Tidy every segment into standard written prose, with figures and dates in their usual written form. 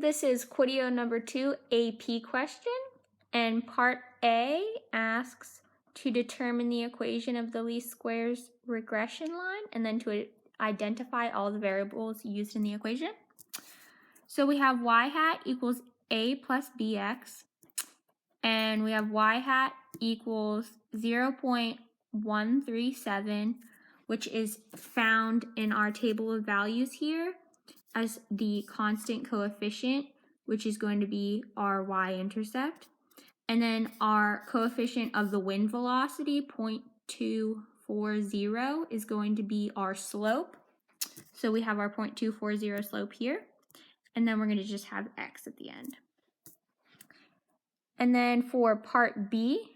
this is Quideo number 2 AP question, and part A asks to determine the equation of the least squares regression line and then to identify all the variables used in the equation. So we have y hat equals a plus bx, and we have y hat equals 0.137, which is found in our table of values here as the constant coefficient, which is going to be our y-intercept. And then our coefficient of the wind velocity, 0.240, is going to be our slope. So we have our 0.240 slope here. And then we're going to just have x at the end. And then for part B,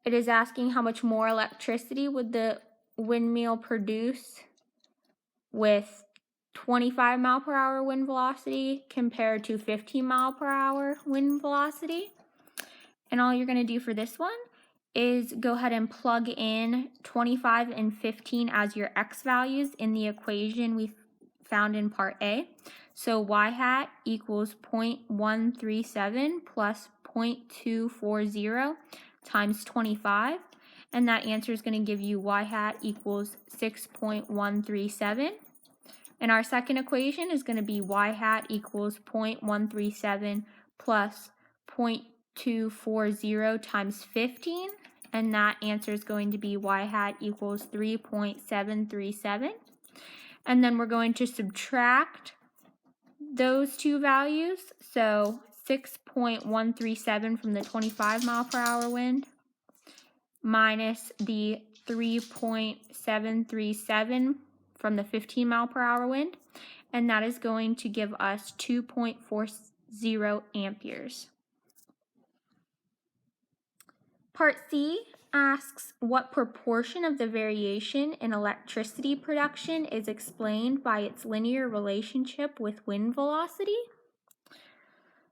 it is asking how much more electricity would the windmill produce with 25 mile per hour wind velocity compared to 15 mile per hour wind velocity. And all you're going to do for this one is go ahead and plug in 25 and 15 as your x values in the equation we found in part A. So y hat equals 0.137 plus 0.240 times 25. And that answer is going to give you y hat equals 6.137. And our second equation is going to be y hat equals 0.137 plus 0.240 times 15. And that answer is going to be y hat equals 3.737. And then we're going to subtract those two values. So 6.137 from the 25 mile per hour wind minus the 3.737 from the 15 mile per hour wind, and that is going to give us 2.40 amperes. Part C asks what proportion of the variation in electricity production is explained by its linear relationship with wind velocity.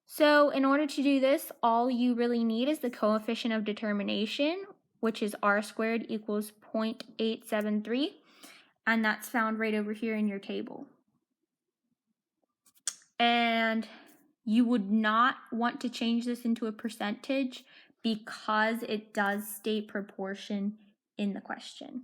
So in order to do this, all you really need is the coefficient of determination, which is r squared equals 0.873. And that's found right over here in your table. And you would not want to change this into a percentage because it does state proportion in the question.